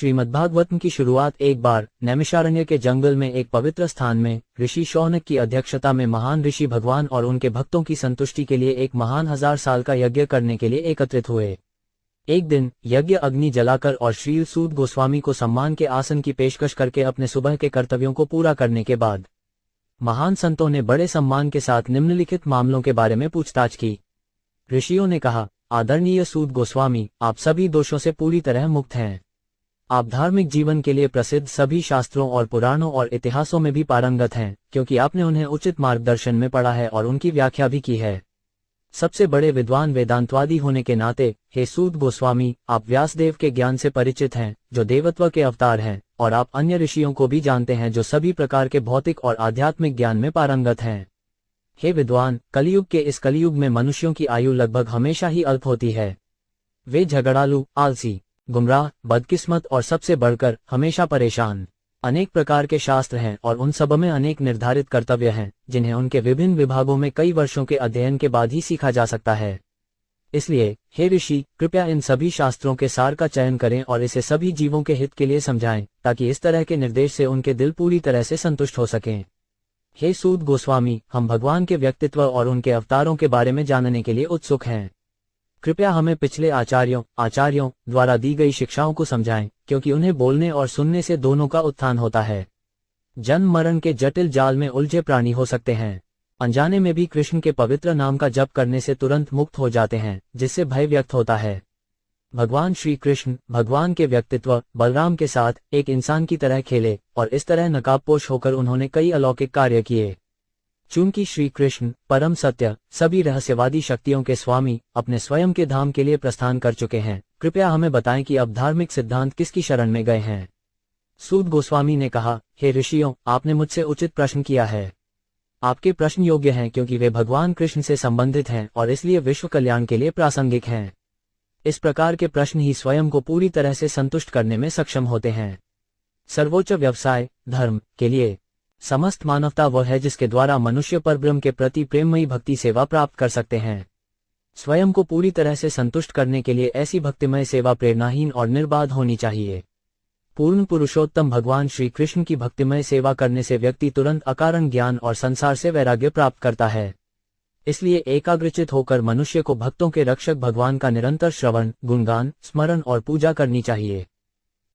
श्रीमद्भागवतम की शुरुआत एक बार नैमिषारण्य के जंगल में एक पवित्र स्थान में ऋषि शौनक की अध्यक्षता में महान ऋषि भगवान और उनके भक्तों की संतुष्टि के लिए एक महान 1000 साल का यज्ञ करने के लिए एकत्रित हुए। एक दिन यज्ञ अग्नि जलाकर और श्री सूत गोस्वामी को सम्मान के आसन की पेशकश करके अपने सुबह के कर्तव्यों को पूरा करने के बाद महान संतों ने बड़े सम्मान के साथ निम्नलिखित मामलों के बारे में पूछताछ की। ऋषियों ने कहा, आदरणीय सूत गोस्वामी, आप सभी दोषों से पूरी तरह मुक्त हैं। आप धार्मिक जीवन के लिए प्रसिद्ध सभी शास्त्रों और पुराणों और इतिहासों में भी पारंगत हैं, क्योंकि आपने उन्हें उचित मार्गदर्शन में पढ़ा है और उनकी व्याख्या भी की है। सबसे बड़े विद्वान वेदांतवादी होने के नाते हे सूत गोस्वामी, आप व्यासदेव के ज्ञान से परिचित हैं, जो देवत्व के अवतार हैं, और आप अन्य ऋषियों को भी जानते हैं जो सभी प्रकार के भौतिक और आध्यात्मिक ज्ञान में पारंगत हैं। हे विद्वान, कलियुग के इस कलियुग में मनुष्यों की आयु लगभग हमेशा ही अल्प होती है। वे झगड़ालू, आलसी, गुमराह, बदकिस्मत और सबसे बढ़कर हमेशा परेशान। अनेक प्रकार के शास्त्र हैं और उन सब में अनेक निर्धारित कर्तव्य हैं, जिन्हें उनके विभिन्न विभागों में कई वर्षों के अध्ययन के बाद ही सीखा जा सकता है। इसलिए हे ऋषि, कृपया इन सभी शास्त्रों के सार का चयन करें और इसे सभी जीवों के हित के लिए समझाएं, ताकि इस तरह के निर्देश से उनके दिल पूरी तरह से संतुष्ट हो सकें। हे सूत गोस्वामी, हम भगवान के व्यक्तित्व और उनके अवतारों के बारे में जानने के लिए उत्सुक हैं। कृपया हमें पिछले आचार्यों द्वारा दी गई शिक्षाओं को समझाएं, क्योंकि उन्हें बोलने और सुनने से दोनों का उत्थान होता है। जन्म मरण के जटिल जाल में उलझे प्राणी हो सकते हैं। अनजाने में भी कृष्ण के पवित्र नाम का जप करने से तुरंत मुक्त हो जाते हैं, जिससे भय व्यक्त होता है। भगवान श्री कृष्ण भगवान के व्यक्तित्व बलराम के साथ एक इंसान की तरह खेले और इस तरह नकाबपोश होकर उन्होंने कई अलौकिक कार्य किए। चूंकि श्री कृष्ण परम सत्य, सभी रहस्यवादी शक्तियों के स्वामी, अपने स्वयं के धाम के लिए प्रस्थान कर चुके हैं, कृपया हमें बताएं कि अब धार्मिक सिद्धांत किसकी शरण में गए हैं। सूत गोस्वामी ने कहा, हे ऋषियों, आपने मुझसे उचित प्रश्न किया है। आपके प्रश्न योग्य हैं क्योंकि वे भगवान कृष्ण से संबंधित हैं और इसलिए विश्व कल्याण के लिए प्रासंगिक हैं। इस प्रकार के प्रश्न ही स्वयं को पूरी तरह से संतुष्ट करने में सक्षम होते हैं। सर्वोच्च व्यवसाय धर्म के लिए समस्त मानवता वह है जिसके द्वारा मनुष्य पर ब्रह्म के प्रति प्रेममयी भक्ति सेवा प्राप्त कर सकते हैं। स्वयं को पूरी तरह से संतुष्ट करने के लिए ऐसी भक्तिमय सेवा प्रेरणाहीन और निर्बाध होनी चाहिए। पूर्ण पुरुषोत्तम भगवान श्री कृष्ण की भक्तिमय सेवा करने से व्यक्ति तुरंत अकारण ज्ञान और संसार से वैराग्य प्राप्त करता है। इसलिए एकाग्रचित होकर मनुष्य को भक्तों के रक्षक भगवान का निरंतर श्रवण, गुणगान, स्मरण और पूजा करनी चाहिए।